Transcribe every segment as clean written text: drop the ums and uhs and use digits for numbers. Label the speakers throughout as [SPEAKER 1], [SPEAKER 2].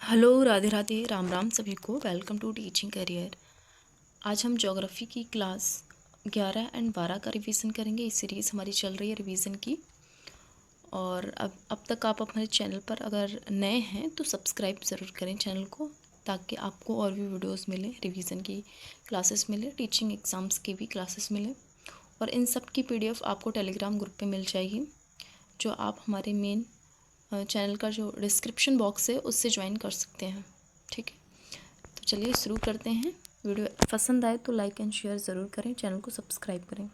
[SPEAKER 1] Hello, Radhe Radhe, Ram Ram सभी को। Welcome to teaching career. आज हम ज्योग्राफी की क्लास 11 एंड 12 का रिवीजन करेंगे। इस सीरीज़ हमारी चल रही है रिवीजन की। और अब तक आप हमारे चैनल पर अगर नए हैं तो सब्सक्राइब ज़रूर करें चैनल को, ताकि आपको और भी वीडियोस मिले, रिवीजन की क्लासेस मिले, टीचिंग एग्ज़ाम्स की भी क्लासेस मिले। और इन सब की PDF आपको टेलीग्राम ग्रुप पे मिल जाएगी, जो आप हमारे मेन चैनल का जो डिस्क्रिप्शन बॉक्स है उससे ज्वाइन कर सकते हैं। ठीक है, तो चलिए शुरू करते हैं। वीडियो पसंद आए तो लाइक एंड शेयर ज़रूर करें, चैनल को सब्सक्राइब करें।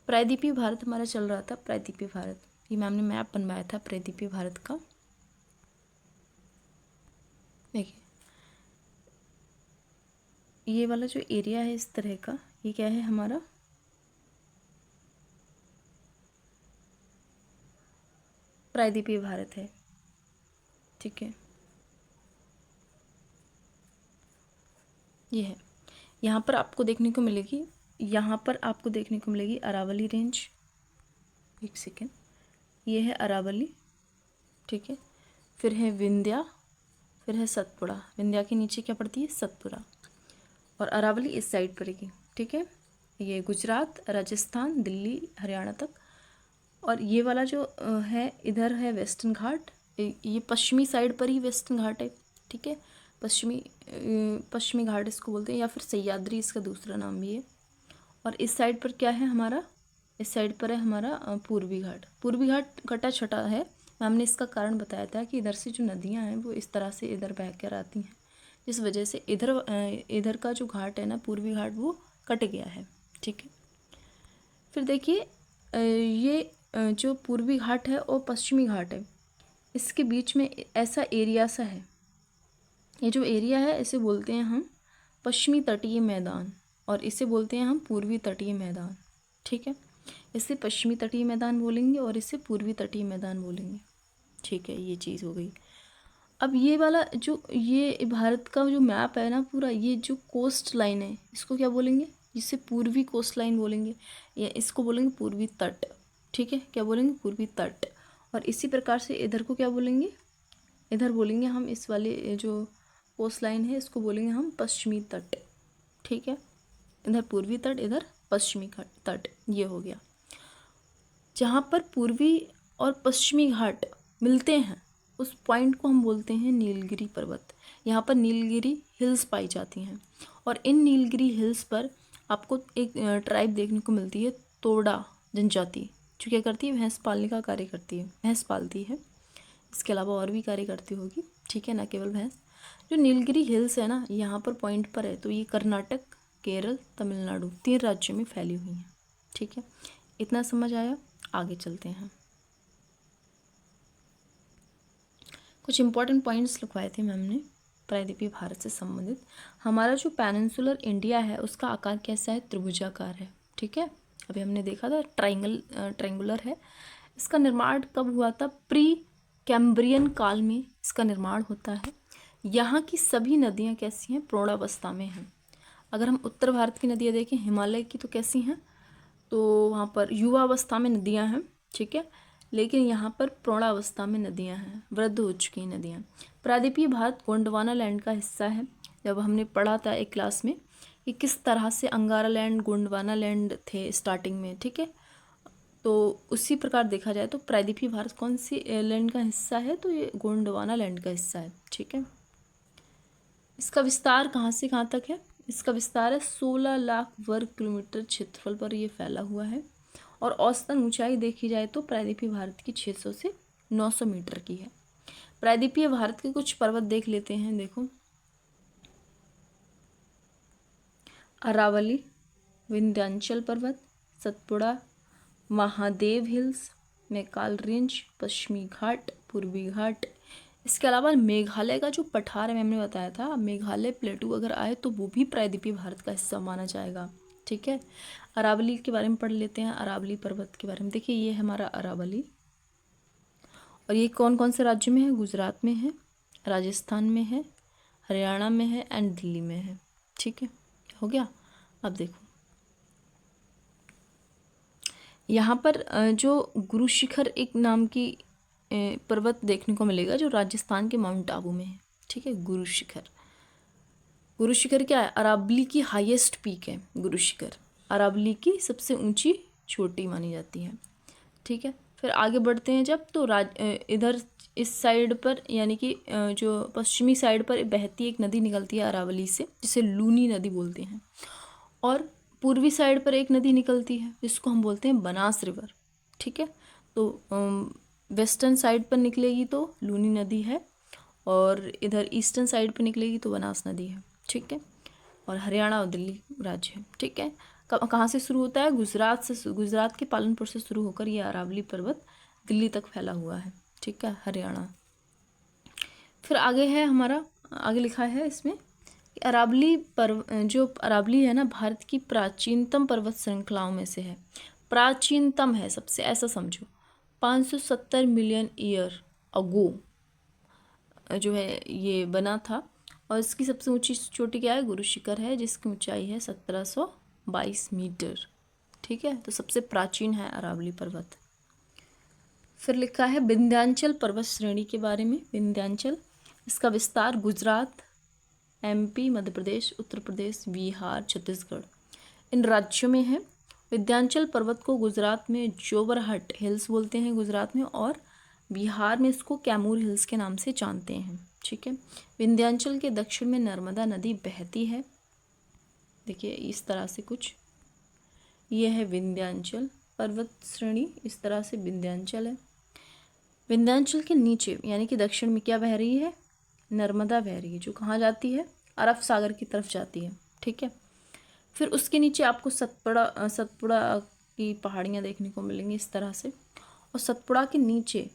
[SPEAKER 1] प्रायद्वीपीय भारत हमारा चल रहा था। प्रायद्वीपीय भारत, ये मैम ने मैप बनवाया था प्रायद्वीपीय भारत का। देखिए, ये वाला जो एरिया है इस तरह का, ये क्या है हमारा प्रायद्वीपीय भारत है। ठीक है, ये है। यहाँ पर आपको देखने को मिलेगी, यहाँ पर आपको देखने को मिलेगी अरावली रेंज। एक सेकेंड, ये है अरावली। ठीक है, फिर है विंध्या, फिर है सतपुड़ा। विंध्या के नीचे क्या पड़ती है? सतपुड़ा। और अरावली इस साइड पड़ेगी। ठीक है, ये गुजरात, राजस्थान, दिल्ली, हरियाणा तक। और ये वाला जो है इधर है वेस्टर्न घाट। ये पश्चिमी साइड पर ही वेस्टर्न घाट है। ठीक है, पश्चिमी घाट इसको बोलते हैं, या फिर सह्याद्री इसका दूसरा नाम भी है। और इस साइड पर क्या है हमारा? इस साइड पर है हमारा पूर्वी घाट। पूर्वी घाट कटा छटा है। मैम ने इसका कारण बताया था कि इधर से जो नदियाँ हैं वो इस तरह से इधर बह कर आती हैं, जिस वजह से इधर का जो घाट है ना, पूर्वी घाट, वो कट गया है। ठीक है, फिर देखिए, ये जो पूर्वी घाट है और पश्चिमी घाट है, इसके बीच में ऐसा एरिया सा है। ये जो एरिया है इसे बोलते हैं हम पश्चिमी तटीय मैदान, और इसे बोलते हैं हम पूर्वी तटीय मैदान। ठीक है, इसे पश्चिमी तटीय मैदान बोलेंगे और इसे पूर्वी तटीय मैदान बोलेंगे। ठीक है, ये चीज़ हो गई। अब ये वाला जो ये भारत का जो मैप है ना पूरा, ये जो कोस्ट लाइन है इसको क्या बोलेंगे? इसे पूर्वी कोस्ट लाइन बोलेंगे, या इसको बोलेंगे पूर्वी तट। ठीक है, क्या बोलेंगे? पूर्वी तट। और इसी प्रकार से इधर को क्या बोलेंगे? इधर बोलेंगे हम, इस वाले जो कोस्ट लाइन है इसको बोलेंगे हम पश्चिमी तट। ठीक है, इधर पूर्वी तट, इधर पश्चिमी तट, ये हो गया। जहाँ पर पूर्वी और पश्चिमी घाट मिलते हैं उस पॉइंट को हम बोलते हैं नीलगिरी पर्वत। यहाँ पर नीलगिरी हिल्स पाई जाती हैं, और इन नीलगिरी हिल्स पर आपको एक ट्राइब देखने को मिलती है, तोड़ा जनजाति, जो क्या करती है? भैंस पालने का कार्य करती है, भैंस पालती है। इसके अलावा और भी कार्य करती होगी। ठीक है, ना केवल भैंस। जो नीलगिरी हिल्स है ना, यहाँ पर पॉइंट पर है, तो ये कर्नाटक, केरल, तमिलनाडु, 3 राज्यों में फैली हुई हैं। ठीक है, इतना समझ आया? आगे चलते हैं। कुछ इंपॉर्टेंट पॉइंट्स लिखवाए थे मैम ने प्रायद्वीपीय भारत से संबंधित। हमारा जो पेनिनसुलर इंडिया है उसका आकार कैसा है? त्रिभुजाकार है। ठीक है, अभी हमने देखा था ट्रायंगुलर है। इसका निर्माण कब हुआ था? प्री कैम्ब्रियन काल में इसका निर्माण होता है। यहाँ की सभी नदियाँ कैसी हैं? प्रौढ़ावस्था में हैं। अगर हम उत्तर भारत की नदियाँ देखें, हिमालय की, तो कैसी हैं? तो वहाँ पर युवावस्था में नदियाँ हैं। ठीक है, लेकिन यहाँ पर प्रौढ़ावस्था में नदियाँ हैं, वृद्ध हो चुकी नदियाँ। प्रायद्वीपीय भारत गोंडवाना लैंड का हिस्सा है। जब हमने पढ़ा था एक क्लास में कि किस तरह से अंगारा लैंड, गोंडवाना लैंड थे स्टार्टिंग में। ठीक है, तो उसी प्रकार देखा जाए तो प्रायद्वीपीय भारत कौन सी लैंड का हिस्सा है? तो ये गोंडवाना लैंड का हिस्सा है। ठीक है, इसका विस्तार कहाँ से कहाँ तक है? इसका विस्तार है 16 लाख वर्ग किलोमीटर क्षेत्रफल पर ये फैला हुआ है। और औसतन ऊंचाई देखी जाए तो प्रायद्वीपीय भारत की 600 से 900 मीटर की है। प्रायद्वीपीय भारत के कुछ पर्वत देख लेते हैं। देखो, अरावली, विंध्याचल पर्वत, सतपुड़ा, महादेव हिल्स, मैकाल रेंज, पश्चिमी घाट, पूर्वी घाट। इसके अलावा मेघालय का जो पठार है, मैंने बताया था, मेघालय प्लेटू अगर आए तो वो भी प्रायद्वीपीय भारत का हिस्सा माना जाएगा। ठीक है, अरावली के बारे में पढ़ लेते हैं। अरावली पर्वत के बारे में देखिए, ये है हमारा अरावली। और ये कौन कौन से राज्य में है? गुजरात में है, राजस्थान में है, हरियाणा में है एंड दिल्ली में है। ठीक है, हो गया। अब देखो, यहाँ पर जो गुरु शिखर एक नाम की पर्वत देखने को मिलेगा, जो राजस्थान के माउंट आबू में है। ठीक है। गुरु शिखर, गुरु शिखर क्या है? अरावली की हाईएस्ट पीक है गुरु शिखर, अरावली की सबसे ऊंची चोटी मानी जाती है। ठीक है। फिर आगे बढ़ते हैं जब, तो इधर इस साइड पर यानी कि जो पश्चिमी साइड पर बहती एक नदी निकलती है अरावली से, जिसे लूनी नदी बोलते हैं। और पूर्वी साइड पर एक नदी निकलती है जिसको हम बोलते हैं बनास रिवर। ठीक है। तो वेस्टर्न साइड पर निकलेगी तो लूनी नदी है, और इधर ईस्टर्न साइड पर निकलेगी तो बनास नदी है। ठीक है। और हरियाणा और दिल्ली राज्य है। ठीक है। कहाँ से शुरू होता है? गुजरात से, गुजरात के पालनपुर से शुरू होकर यह अरावली पर्वत दिल्ली तक फैला हुआ है। ठीक है, हरियाणा। फिर आगे है हमारा, आगे लिखा है इसमें कि अरावली जो अरावली है ना, भारत की प्राचीनतम पर्वत श्रृंखलाओं में से है। प्राचीनतम है सबसे, ऐसा समझो। 570 मिलियन ईयर अगो जो है ये बना था। और इसकी सबसे ऊंची चोटी क्या है? गुरु शिखर है, जिसकी ऊंचाई है 1722 मीटर। ठीक है। तो सबसे प्राचीन है अरावली पर्वत। फिर लिखा है विंध्याचल पर्वत श्रेणी के बारे में। विंध्याचल, इसका विस्तार गुजरात, एमपी, मध्य प्रदेश, उत्तर प्रदेश, बिहार, छत्तीसगढ़, इन राज्यों में है। विंध्याचल पर्वत को गुजरात में जोवरहट हिल्स बोलते हैं गुजरात में, और बिहार में इसको कैमूर हिल्स के नाम से जानते हैं। ठीक है। विंध्याचल के दक्षिण में नर्मदा नदी बहती है। देखिए इस तरह से कुछ, ये है विंध्याचल पर्वत श्रेणी, इस तरह से विंध्याचल है। विंध्याचल के नीचे यानी कि दक्षिण में क्या बह रही है? नर्मदा बह रही है, जो कहाँ जाती है? अरब सागर की तरफ जाती है। ठीक है। फिर उसके नीचे आपको सतपुड़ा की पहाड़ियाँ देखने को मिलेंगी इस तरह से। और सतपुड़ा के नीचे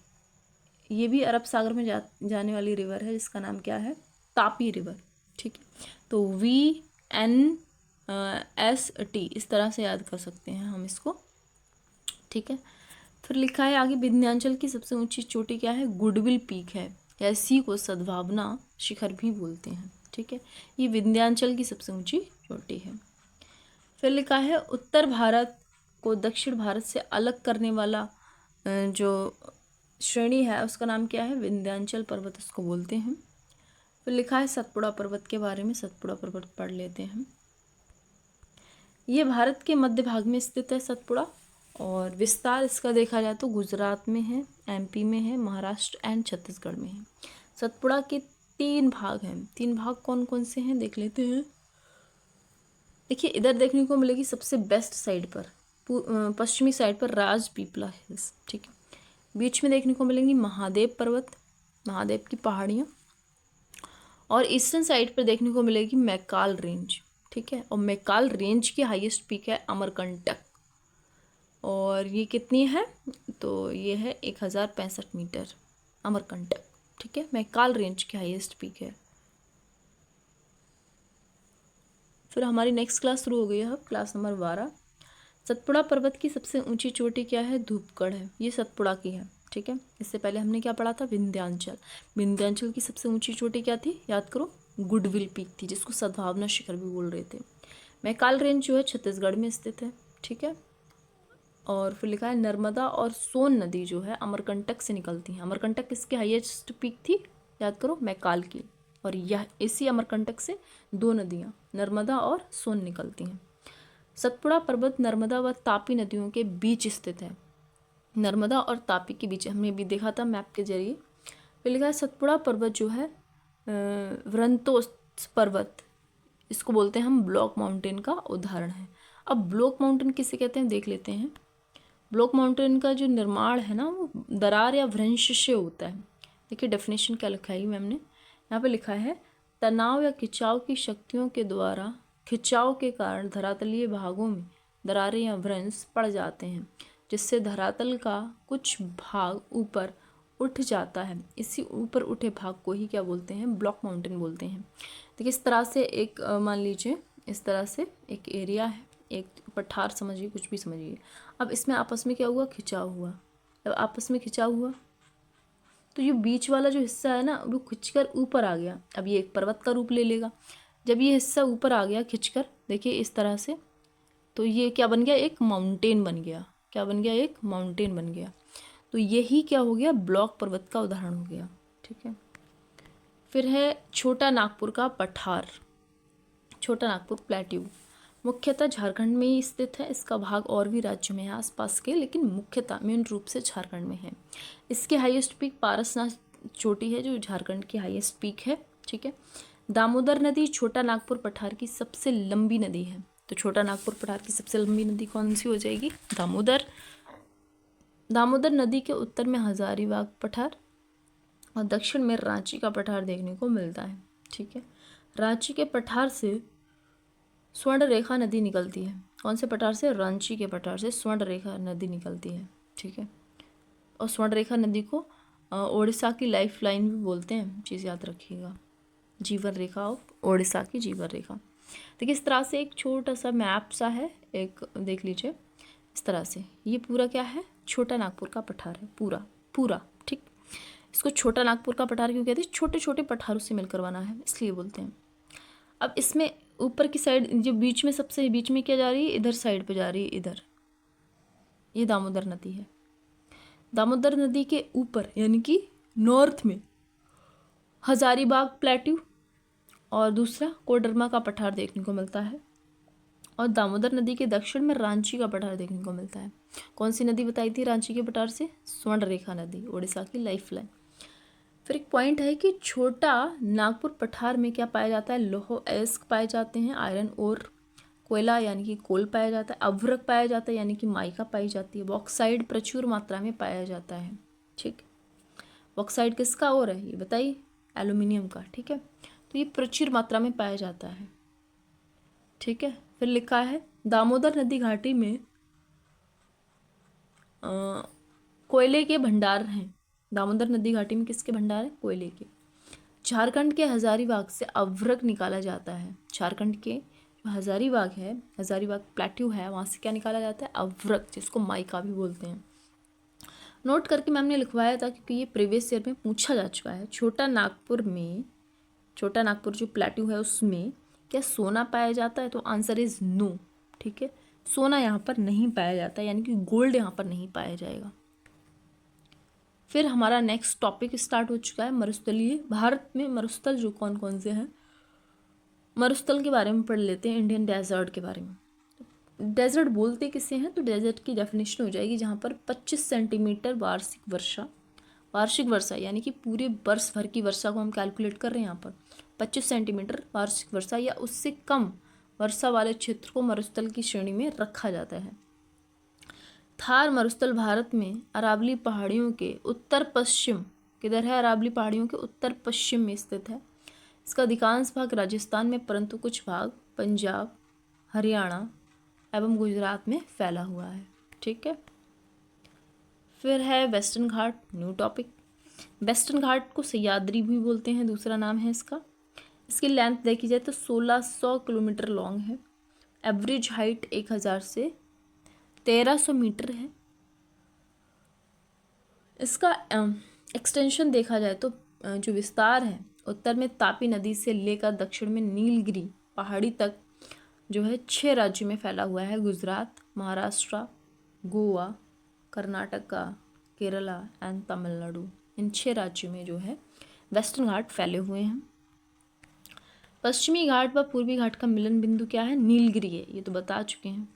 [SPEAKER 1] ये भी अरब सागर में जाने वाली रिवर है, जिसका नाम क्या है? तापी रिवर। ठीक है। तो VNST इस तरह से याद कर सकते हैं हम इसको। ठीक है। फिर लिखा है आगे, विंध्याचल की सबसे ऊंची चोटी क्या है? गुडविल पीक है, ऐसी को सद्भावना शिखर भी बोलते हैं। ठीक है। ये विंध्याचल की सबसे ऊंची चोटी है। फिर लिखा है उत्तर भारत को दक्षिण भारत से अलग करने वाला जो श्रेणी है उसका नाम क्या है? विंध्याचल पर्वत उसको बोलते हैं। फिर लिखा है सतपुड़ा पर्वत के बारे में। सतपुड़ा पर्वत पढ़ लेते हैं। ये भारत के मध्य भाग में स्थित है सतपुड़ा, और विस्तार इसका देखा जाए तो गुजरात में है, एमपी में है, महाराष्ट्र एंड छत्तीसगढ़ में है। सतपुड़ा के 3 भाग हैं। 3 भाग कौन कौन से हैं देख लेते हैं। देखिए इधर देखने को मिलेगी सबसे बेस्ट साइड पर, पश्चिमी साइड पर राजपीपला हिल्स। ठीक है। बीच में देखने को मिलेंगी महादेव पर्वत, महादेव की पहाड़ियाँ, और ईस्टर्न साइड पर देखने को मिलेगी मैकाल रेंज। ठीक है। और मैकाल रेंज की हाईएस्ट पीक है अमरकंटक, और ये कितनी है? तो ये है 1065 मीटर अमरकंटक। ठीक है। मैकाल रेंज की हाईएस्ट पीक है। फिर हमारी नेक्स्ट क्लास शुरू हो गई है, अब क्लास नंबर 12। सतपुड़ा पर्वत की सबसे ऊंची चोटी क्या है? धूपगढ़ है, ये सतपुड़ा की है। ठीक है। इससे पहले हमने क्या पढ़ा था? विंध्याचल। विंध्याचल की सबसे ऊंची चोटी क्या थी? याद करो, गुडविल पीक थी, जिसको सद्भावना शिखर भी बोल रहे थे। मैकाल रेंज जो है छत्तीसगढ़ में स्थित है। ठीक है। और फिर लिखा है नर्मदा और सोन नदी जो है अमरकंटक से निकलती हैं। अमरकंटक किसकी हाईएस्ट पीक थी? याद करो, मैकाल की। और यह इसी अमरकंटक से 2 नदियाँ नर्मदा और सोन निकलती हैं। सतपुड़ा पर्वत नर्मदा व तापी नदियों के बीच स्थित है। नर्मदा और तापी के बीच, हमने भी देखा था मैप के जरिए। फिर लिखा है सतपुड़ा पर्वत जो है व्रंतोस पर्वत, इसको बोलते हैं हम ब्लॉक माउंटेन का उदाहरण है। अब ब्लॉक माउंटेन किसे कहते हैं देख लेते हैं। ब्लॉक माउंटेन का जो निर्माण है ना, वो दरार या भ्रंश से होता है। देखिए डेफिनेशन क्या लिखा है मैम ने, यहाँ पे लिखा है तनाव या खिंचाव की शक्तियों के द्वारा खिंचाव के कारण धरातलीय भागों में दरारें या भ्रंश पड़ जाते हैं, जिससे धरातल का कुछ भाग ऊपर उठ जाता है। इसी ऊपर उठे भाग को ही क्या बोलते हैं? ब्लॉक माउंटेन बोलते हैं। देखिए इस तरह से एक मान लीजिए इस तरह से एक एरिया है, एक पठार समझिए, कुछ भी समझिए। अब इसमें आपस में क्या हुआ? खिंचाव हुआ। जब आपस में खिंचाव हुआ तो ये बीच वाला जो हिस्सा है ना, वो खिंचकर ऊपर आ गया। अब ये एक पर्वत का रूप ले लेगा। जब ये हिस्सा ऊपर आ गया खिंचकर, देखिए इस तरह से, तो ये क्या बन गया? एक माउंटेन बन गया। क्या बन गया? एक माउंटेन बन गया। तो यही क्या हो गया? ब्लॉक पर्वत का उदाहरण हो गया। ठीक है। फिर है छोटा नागपुर का पठार, छोटा नागपुर प्लेट्यू, मुख्यतः झारखंड में ही स्थित है। इसका भाग और भी राज्यों में है आसपास के, लेकिन मुख्यतः मेन रूप से झारखंड में है। इसके हाईएस्ट पीक पारसनाथ चोटी है जो झारखंड की हाईएस्ट पीक है। ठीक है। दामोदर नदी छोटा नागपुर पठार की सबसे लंबी नदी है। तो छोटा नागपुर पठार की सबसे लंबी नदी कौन सी हो जाएगी? दामोदर। दामोदर नदी के उत्तर में हजारीबाग पठार और दक्षिण में रांची का पठार देखने को मिलता है। ठीक है। रांची के पठार से स्वर्ण रेखा नदी निकलती है। कौन से पठार से? रांची के पठार से स्वर्ण रेखा नदी निकलती है। ठीक है। और स्वर्ण रेखा नदी को ओडिशा की लाइफ लाइन भी बोलते हैं, चीज़ याद रखिएगा। जीवन रेखा ऑफ ओडिशा की जीवन रेखा। देखिए इस तरह से एक छोटा सा मैप सा है, एक देख लीजिए इस तरह से। ये पूरा क्या है? छोटा नागपुर का पठार है, पूरा पूरा। ठीक। इसको छोटा नागपुर का पठार क्यों कहते हैं? छोटे छोटे पठारों से मिलकर बना है, इसलिए बोलते हैं। अब इसमें ऊपर की साइड जो बीच में, सबसे बीच में क्या जा रही है? इधर साइड पे जा रही है, इधर। ये दामोदर नदी है। दामोदर नदी के ऊपर यानी कि नॉर्थ में हजारीबाग प्लेट्यू और दूसरा कोडरमा का पठार देखने को मिलता है। और दामोदर नदी के दक्षिण में रांची का पठार देखने को मिलता है। कौन सी नदी बताई थी रांची के पठार से? स्वर्ण रेखा नदी, ओडिशा की लाइफ लाइन। फिर एक पॉइंट है कि छोटा नागपुर पठार में क्या पाया जाता है? लौह अयस्क पाए जाते हैं, आयरन और कोयला यानी कि कोल पाया जाता है, अभ्रक पाया जाता है यानी कि माइका पाई जाती है, बॉक्साइड प्रचुर मात्रा में पाया जाता है। ठीक। बॉक्साइड किसका और है ये बताइए? एल्यूमिनियम का। ठीक है। तो ये प्रचुर मात्रा में पाया जाता है। ठीक है। फिर लिखा है दामोदर नदी घाटी में कोयले के भंडार हैं। दामोदर नदी घाटी में किसके भंडार है? कोयले के। झारखंड के हजारीबाग से अभ्रक निकाला जाता है। झारखंड के जो हजारीबाग है, हजारीबाग प्लेट्यू है, वहाँ से क्या निकाला जाता है? अभ्रक, जिसको माइका भी बोलते हैं। नोट करके मैम ने लिखवाया था क्योंकि ये प्रीवियस ईयर में पूछा जा चुका है। छोटा नागपुर में, छोटा नागपुर जो प्लेट्यू है उसमें क्या सोना पाया जाता है? तो आंसर इज नो। ठीक है। सोना यहाँ पर नहीं पाया जाता, यानी कि गोल्ड यहाँ पर नहीं पाया जाएगा। फिर हमारा नेक्स्ट टॉपिक स्टार्ट हो चुका है मरुस्थलीय। भारत में मरुस्थल जो कौन कौन से हैं, मरुस्थल के बारे में पढ़ लेते हैं। इंडियन डेजर्ट के बारे में। डेजर्ट बोलते किसे हैं? तो डेजर्ट की डेफिनेशन हो जाएगी जहाँ पर 25 सेंटीमीटर वार्षिक वर्षा यानी कि पूरे वर्ष भर की वर्षा को हम कैलकुलेट कर रहे हैं। यहाँ पर 25 सेंटीमीटर वार्षिक वर्षा या उससे कम वर्षा वाले क्षेत्र को मरुस्थल की श्रेणी में रखा जाता है। थार मरुस्थल भारत में अरावली पहाड़ियों के उत्तर पश्चिम, किधर है? अरावली पहाड़ियों के उत्तर पश्चिम में स्थित है। इसका अधिकांश भाग राजस्थान में, परंतु कुछ भाग पंजाब, हरियाणा एवं गुजरात में फैला हुआ है। ठीक है। फिर है वेस्टर्न घाट, न्यू टॉपिक। वेस्टर्न घाट को सह्याद्री भी बोलते हैं, दूसरा नाम है इसका। इसकी लेंथ देखी जाए तो 1600 किलोमीटर लॉन्ग है। एवरेज हाइट 1000 से 1300 मीटर है। इसका एक्सटेंशन देखा जाए तो जो विस्तार है, उत्तर में तापी नदी से लेकर दक्षिण में नीलगिरी पहाड़ी तक जो है 6 राज्यों में फैला हुआ है। गुजरात, महाराष्ट्र, गोवा, कर्नाटका, केरला एंड तमिलनाडु, इन 6 राज्यों में जो है वेस्टर्न घाट फैले हुए हैं। पश्चिमी घाट व पूर्वी घाट का मिलन बिंदु क्या है? नीलगिरी है, ये तो बता चुके हैं।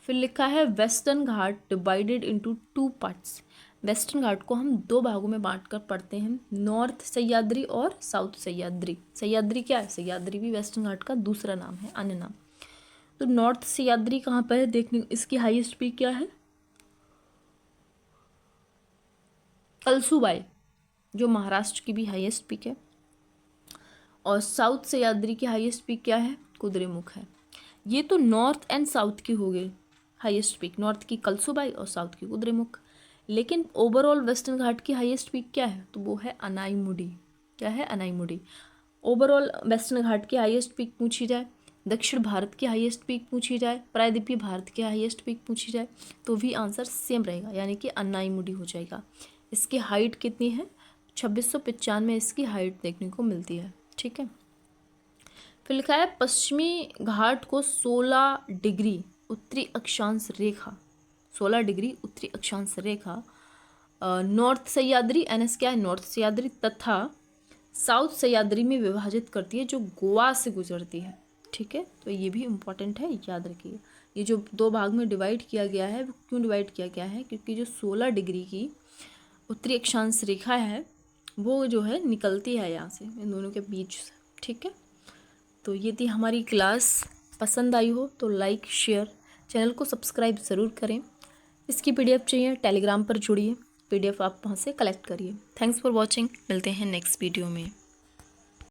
[SPEAKER 1] फिर लिखा है वेस्टर्न घाट डिवाइडेड इनटू 2 पार्ट्स। वेस्टर्न घाट को हम 2 भागों में बांटकर पढ़ते हैं, नॉर्थ सह्याद्री और साउथ सह्याद्री। सह्याद्री क्या है? सह्याद्री भी वेस्टर्न घाट का दूसरा नाम है, अन्य नाम। तो नॉर्थ सह्याद्री कहाँ पर है देखने, इसकी हाईएस्ट पीक क्या है? कलसुबाई, जो महाराष्ट्र की भी हाईएस्ट पीक है। और साउथ सह्याद्री की हाईएस्ट पीक क्या है? कुद्रेमुख है। ये तो नॉर्थ एंड साउथ की हो गई हाईएस्ट पीक, नॉर्थ की कलसुबाई और साउथ की कुद्रेमुख। लेकिन ओवरऑल वेस्टर्न घाट की हाईएस्ट पीक क्या है? तो वो है अनाईमुडी। क्या है? अनाईमुडी। ओवरऑल वेस्टर्न घाट की हाईएस्ट पीक पूछी जाए, दक्षिण भारत की हाईएस्ट पीक पूछी जाए, प्रायद्वीपीय भारत की हाईएस्ट पीक पूछी जाए, तो भी आंसर सेम रहेगा, यानी कि अनाईमुडी हो जाएगा। इसकी हाइट कितनी है? 2695 इसकी हाइट देखने को मिलती है। ठीक है। फिर लिखा है पश्चिमी घाट को 16 डिग्री उत्तरी अक्षांश रेखा, 16 डिग्री उत्तरी अक्षांश रेखा नॉर्थ सह्याद्री, एनएस क्या है? नॉर्थ सह्याद्री, तथा साउथ सह्याद्री में विभाजित करती है, जो गोवा से गुजरती है। ठीक है, तो ये भी इम्पॉर्टेंट है, याद रखिए। ये जो 2 भाग में डिवाइड किया गया है, वो क्यों डिवाइड किया गया है? क्योंकि जो 16 डिग्री की उत्तरी अक्षांश रेखा है वो जो है निकलती है यहाँ से, इन दोनों के बीच से। ठीक है, तो ये थी हमारी क्लास। पसंद आई हो तो लाइक शेयर, चैनल को सब्सक्राइब ज़रूर करें। इसकी PDF चाहिए, टेलीग्राम पर जुड़िए, PDF आप वहाँ से कलेक्ट करिए। थैंक्स फॉर वॉचिंग, मिलते हैं नेक्स्ट वीडियो में।